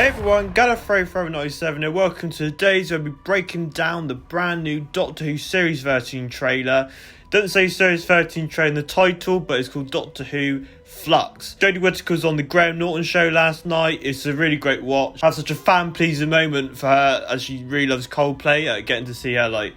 Hey everyone, Gallifrey97 here. Welcome to today's where we'll be breaking down the brand new Doctor Who Series 13 trailer. Doesn't say Series 13 trailer in the title, but it's called Doctor Who Flux. Jodie Whittaker was on the Graham Norton show last night. It's a really great watch. I had such a fan-pleasing moment for her as she really loves Coldplay. Getting to see her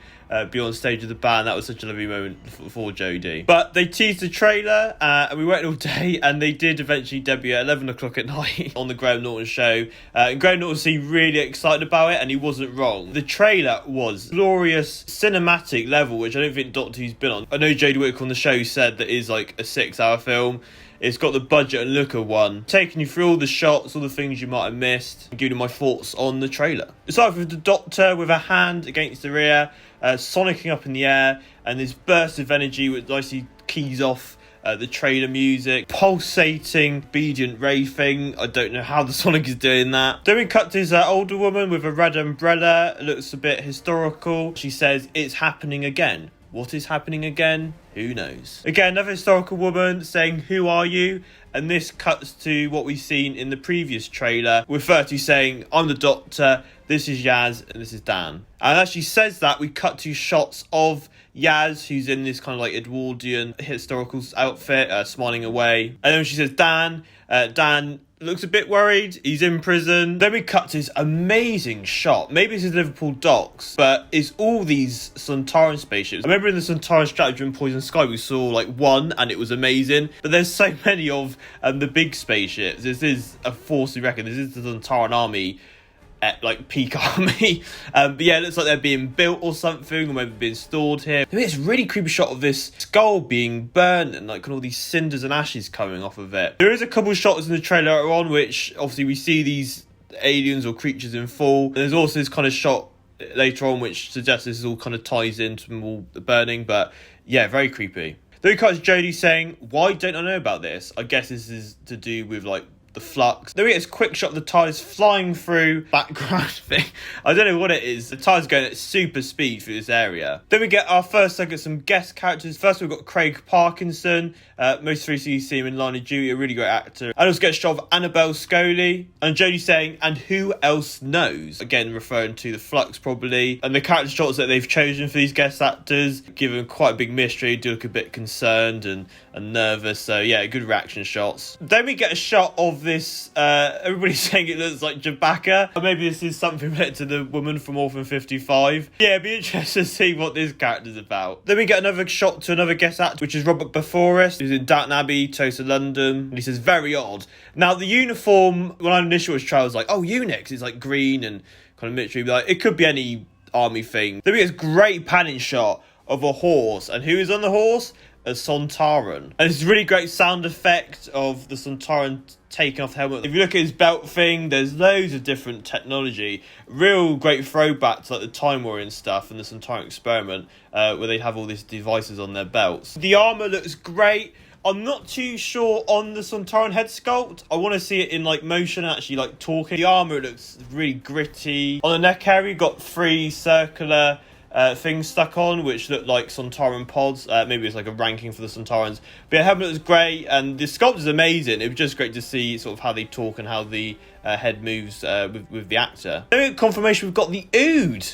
be on stage with the band, that was such a lovely moment for Jodie. But they teased the trailer and we waited all day, and they did eventually debut at 11 o'clock at night on the Graham Norton show. And Graham Norton seemed really excited about it, and he wasn't wrong. The trailer was glorious cinematic level, which I don't think Doctor Who's been on. I know Jodie Whittaker on the show said that it is like a 6-hour film. It's got the budget and look of one. Taking you through all the shots, all the things you might have missed, and giving you my thoughts on the trailer. It starts with the Doctor with a hand against the rear, sonicking up in the air, and this burst of energy which nicely keys off the trailer music. Pulsating, obedient ray thing. I don't know how the Sonic is doing that. Then we cut to this older woman with a red umbrella. It looks a bit historical. She says, "It's happening again." What is happening again? Who knows? Again, another historical woman saying, "Who are you?" And this cuts to what we've seen in the previous trailer, with 30 saying, "I'm the Doctor, this is Yaz, and this is Dan." And as she says that, we cut to shots of Yaz, who's in this kind of like Edwardian historical outfit, smiling away. And then she says, Dan. Dan looks a bit worried. He's in prison. Then we cut to this amazing shot. Maybe this is Liverpool docks, but it's all these Sontaran spaceships. I remember in the Sontaran Stratagem Poison Sky, we saw like one, and it was amazing. But there's so many of the big spaceships. This is a force, we reckon. This is the Sontaran army. Like peak army, but yeah, it looks like they're being built or something, or maybe being stored here. I mean, it's a really creepy shot of this skull being burnt and like all these cinders and ashes coming off of it. There is a couple of shots in the trailer later on, which obviously we see these aliens or creatures in full. And there's also this kind of shot later on which suggests this all kind of ties into all the burning, but yeah, very creepy. Then we cut to Jodie saying, "Why don't I know about this?" I guess this is to do with like the flux. Then we get this quick shot of the TARDIS flying through background thing. I don't know what it is. The TARDIS going at super speed through this area. Then we get our first look at some guest characters. First we've got Craig Parkinson. Most recently you see him in Line of Duty, a really great actor. And also get a shot of Annabelle Scully. And Jodie saying, "And who else knows?" Again, referring to the flux probably. And the character shots that they've chosen for these guest actors, given quite a big mystery, do look a bit concerned and nervous. So yeah, good reaction shots. Then we get a shot of this, everybody's saying it looks like Chewbacca. Or maybe this is something related to the woman from Orphan 55. Yeah, it'd be interesting to see what this character's about. Then we get another shot to another guest actor, which is Robert Baforest, who's in Downton Abbey, Toast of London. And he says, "Very odd." Now, the uniform, when I initially was trial, I was like, oh, Unix, it's like green and kind of military. Like, it could be any army thing. Then we get this great panning shot of a horse. And who is on the horse? A Sontaran. And it's a really great sound effect of the Sontaran taking off the helmet. If you look at his belt thing, there's loads of different technology. Real great throwback to like the Time War and stuff and the Sontaran experiment, where they'd have all these devices on their belts. The armour looks great. I'm not too sure on the Sontaran head sculpt. I want to see it in like motion, actually like talking. The armour looks really gritty. On the neck area, you've got 3 circular things stuck on, which look like Sontaran pods. Maybe it's like a ranking for the Sontarans. But yeah, helmet was great, and the sculpt is amazing. It was just great to see sort of how they talk and how the head moves with the actor. Then confirmation, we've got the Ood.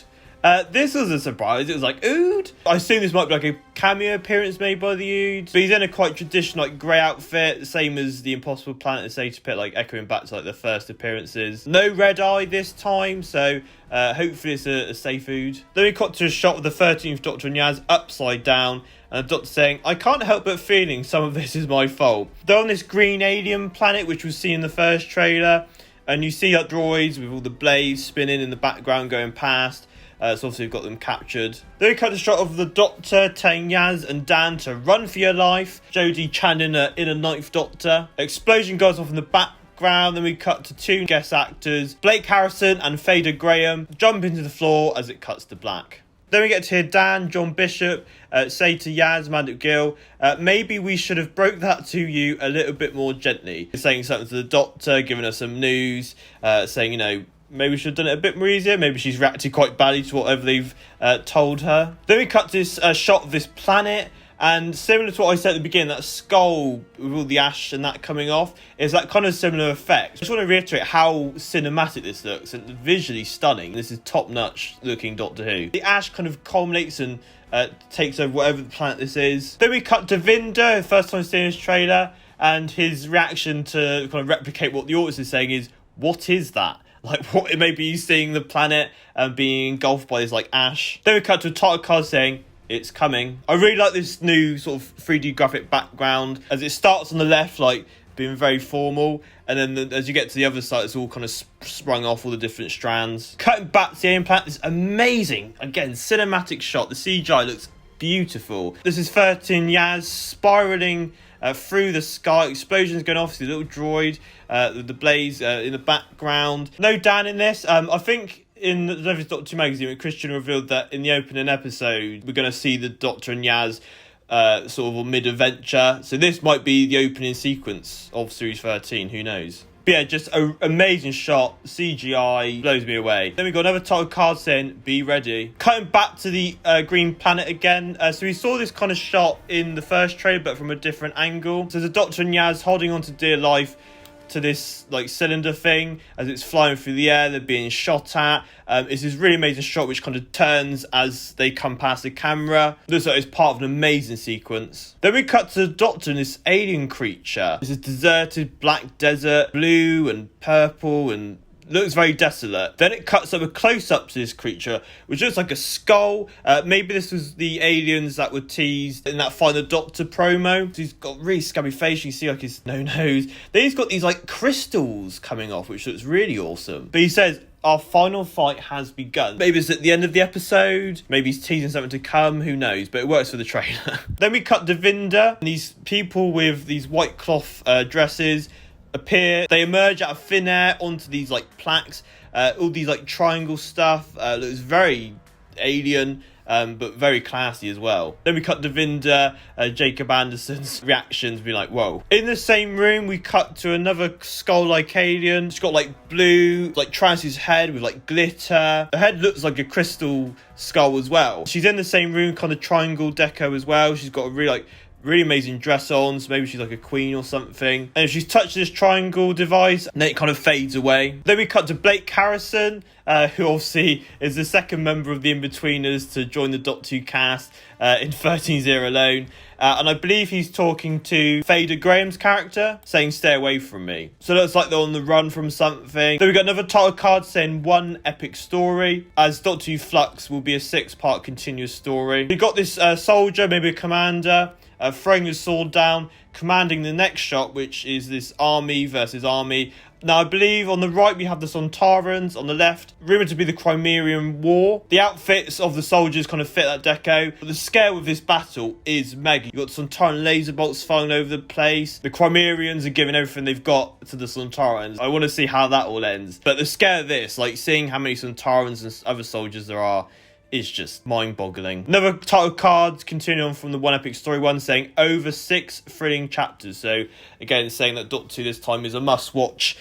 This was a surprise. It was like, Ood? I assume this might be like a cameo appearance made by the Ood. But he's in a quite traditional like grey outfit, same as the Impossible Planet of Satan Pit, like echoing back to like the first appearances. No red eye this time, so hopefully it's a safe Ood. Then we cut to a shot of the 13th Doctor and Yaz upside down, and the Doctor saying, "I can't help but feeling some of this is my fault." They're on this green alien planet, which was seen in the first trailer, and you see like droids with all the blades spinning in the background going past. So obviously we've got them captured. Then we cut a shot of the Doctor telling Yaz and Dan to run for your life. Jodie channeling her inner 9th Doctor. Explosion goes off in the background. Then we cut to 2 guest actors, Blake Harrison and Fader Graham, jump into the floor as it cuts to black. Then we get to hear Dan, John Bishop, say to Yaz, Mandip Gill, "Maybe we should have broke that to you a little bit more gently." Saying something to the Doctor, giving us some news, saying, you know, maybe we should have done it a bit more easier. Maybe she's reacted quite badly to whatever they've told her. Then we cut to this shot of this planet. And similar to what I said at the beginning, that skull with all the ash and that coming off is that kind of similar effect. I just want to reiterate how cinematic this looks and visually stunning. This is top-notch looking Doctor Who. The ash kind of culminates and takes over whatever the planet this is. Then we cut to Vinder, first time seeing this trailer, and his reaction to kind of replicate what the audience is saying is, what is that? Like, what? It may be seeing the planet being engulfed by this, like, ash. Then we cut to a title card saying, it's coming. I really like this new sort of 3D graphic background, as it starts on the left, like, being very formal, and then as you get to the other side, it's all kind of sprung off all the different strands. Cutting back to the alien planet, this amazing, again, cinematic shot. The CGI looks beautiful. This is 13 Yaz spiraling through the sky, explosions going off, the little droid, the blaze in the background. No Dan in this. I think in the Doctor Who magazine, when Christian revealed that in the opening episode, we're going to see the Doctor and Yaz sort of mid-adventure. So this might be the opening sequence of Series 13, who knows. But yeah, just an amazing shot. CGI blows me away. Then we got another title card saying, be ready. Cutting back to the green planet again. So we saw this kind of shot in the first trailer, but from a different angle. So the Doctor and Yaz holding on to dear life to this like cylinder thing as it's flying through the air. They're being shot at. It's this really amazing shot which kind of turns as they come past the camera. Looks like it's part of an amazing sequence. Then we cut to the Doctor and this alien creature. It's a deserted black desert, blue and purple, and looks very desolate. Then it cuts up a close-up to this creature, which looks like a skull. Maybe this was the aliens that were teased in that Final Doctor promo. So he's got really scabby face. You can see like his no nose. Then he's got these like crystals coming off, which looks really awesome. But he says, our final fight has begun. Maybe it's at the end of the episode. Maybe he's teasing something to come. Who knows? But it works for the trailer. Then we cut Devinder. And these people with these white cloth dresses appear. They emerge out of thin air onto these like plaques, all these like triangle stuff. Looks very alien, but very classy as well. Then we cut Devinder, Jacob Anderson's reactions, be like, whoa. In the same room, we cut to another skull-like alien. It's got like blue, like Trans's head with like glitter. The head looks like a crystal skull as well. She's in the same room, kind of triangle deco as well. She's got a really amazing dress on, so maybe she's like a queen or something. And she's touched this triangle device, and then it kind of fades away. Then we cut to Blake Harrison, who obviously is the second member of the In-Betweeners to join the Doctor Who cast in 13 Zero Alone. And I believe he's talking to Fader Graham's character, saying, stay away from me. So it looks like they're on the run from something. Then we got another title card saying one epic story, as Doctor Who Flux will be a 6-part continuous story. We got this soldier, maybe a commander, throwing his sword down, commanding the next shot, which is this army versus army. Now, I believe on the right we have the Sontarans, on the left, rumoured to be the Crimean War. The outfits of the soldiers kind of fit that deco, but the scale of this battle is mega. You've got Sontaran laser bolts flying over the place. The Crimeans are giving everything they've got to the Sontarans. I want to see how that all ends. But the scale of this, like seeing how many Sontarans and other soldiers there are, is just mind-boggling. Another title card continuing on from the One Epic Story one, saying over 6 thrilling chapters. So again, saying that Doctor Who this time is a must-watch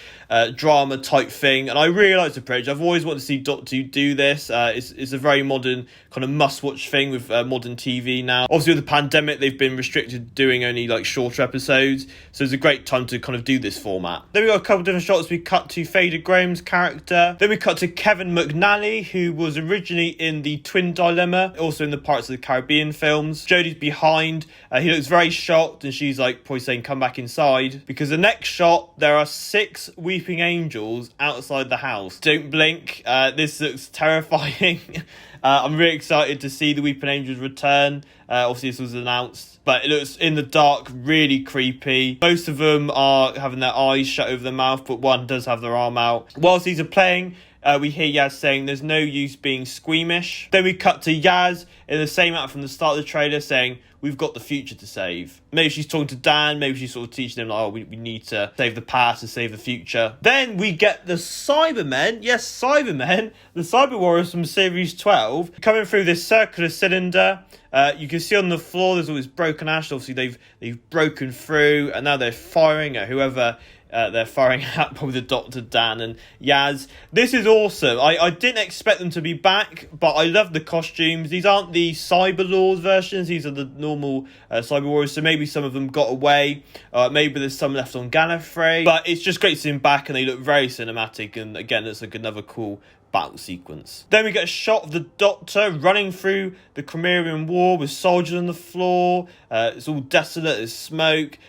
drama type thing, and I really like the approach. I've always wanted to see Doctor Who do this. It's a very modern kind of must-watch thing with modern TV now. Obviously with the pandemic, they've been restricted to doing only like shorter episodes, so it's a great time to kind of do this format. Then we got a couple of different shots. We cut to Fader Graham's character. Then we cut to Kevin McNally, who was originally in the Twin Dilemma, also in the Pirates of the Caribbean films. Jodie's behind. He looks very shocked, and she's like probably saying, come back inside, because the next shot, there are 6 weeping angels outside the house. Don't blink. This looks terrifying. I'm really excited to see the weeping angels return. Obviously this was announced, but it looks in the dark really creepy. Most of them are having their eyes shut over their mouth, but one does have their arm out. Whilst these are playing, we hear Yaz saying there's no use being squeamish. Then we cut to Yaz in the same act from the start of the trailer saying, we've got the future to save. Maybe she's talking to Dan, maybe she's sort of teaching him, like, oh, we need to save the past to save the future. Then we get the Cybermen, yes, Cybermen, the Cyber Warriors from Series 12, coming through this circular cylinder. You can see on the floor there's all this broken ash. Obviously they've broken through, and now they're firing at whoever they're firing at probably the Doctor, Dan and Yaz. This is awesome. I didn't expect them to be back, but I love the costumes. These aren't the Cyber Lord versions. These are the normal Cyber Warriors, so maybe some of them got away. Maybe there's some left on Gallifrey. But it's just great to see them back, and they look very cinematic. And again, it's like another cool battle sequence. Then we get a shot of the Doctor running through the Cremerian War with soldiers on the floor. It's all desolate, there's smoke,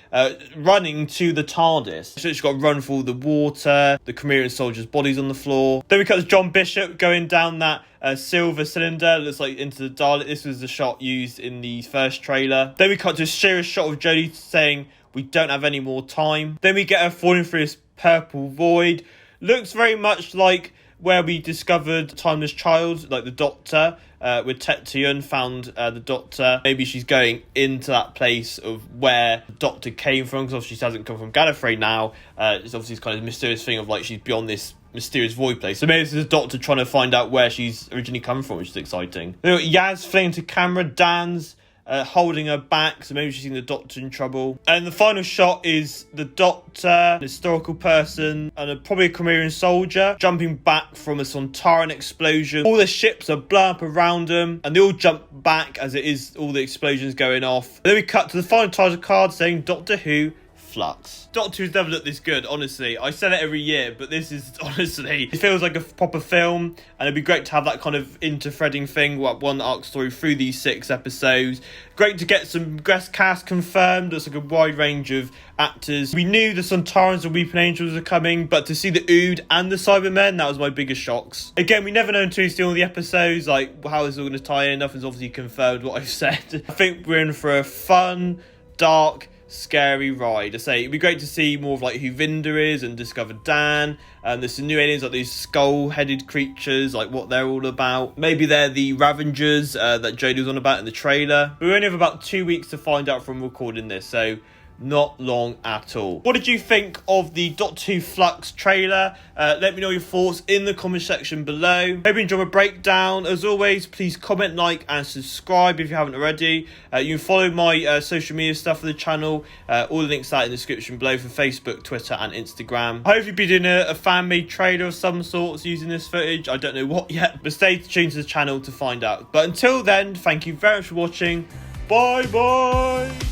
running to the TARDIS. So she's got to run through all the water, the Cremerian soldiers' bodies on the floor. Then we cut to John Bishop going down that silver cylinder, looks like into the Dalek. This was the shot used in the first trailer. Then we cut to a serious shot of Jodie saying, "We don't have any more time." Then we get her falling through this purple void. Looks very much like where we discovered Timeless Child, like the Doctor, with Tet-Tiyun found the Doctor. Maybe she's going into that place of where the Doctor came from, because obviously she hasn't come from Gallifrey now. It's obviously this kind of mysterious thing of like she's beyond this mysterious void place. So maybe this is the Doctor trying to find out where she's originally come from, which is exciting. You know, Yaz fleeing to camera, Dan's holding her back, so maybe she's seen the Doctor in trouble. And the final shot is the Doctor, an historical person, and probably a Cremerian soldier jumping back from a Sontaran explosion. All the ships are blown up around them, and they all jump back as it is all the explosions going off. And then we cut to the final title card saying Doctor Who Flux. Doctor Who's never looked this good, honestly. I say it every year, but this is honestly, it feels like a proper film, and it'd be great to have that kind of interthreading thing, one arc story through these 6 episodes. Great to get some guest cast confirmed. There's like a wide range of actors. We knew the Sontarans and Weeping Angels are coming, but to see the Ood and the Cybermen, that was my biggest shocks. Again, we never know until you see all the episodes, like how is it all going to tie in. Nothing's obviously confirmed what I've said. I think we're in for a fun, dark, scary ride. I say it'd be great to see more of like who Vinda is and discover Dan. There's some new aliens, like these skull-headed creatures, like what they're all about. Maybe they're the Ravengers that Jodie was on about in the trailer. We only have about 2 weeks to find out from recording this, so not long at all. What did you think of the Doctor Who Flux trailer? Let me know your thoughts in the comment section below. Hope you enjoyed my breakdown. As always, please comment, like and subscribe if you haven't already. You can follow my social media stuff for the channel. All the links are in the description below for Facebook, Twitter and Instagram. I hope you'll be doing a fan-made trailer of some sorts using this footage. I don't know what yet, but stay tuned to the channel to find out. But until then, thank you very much for watching. Bye bye!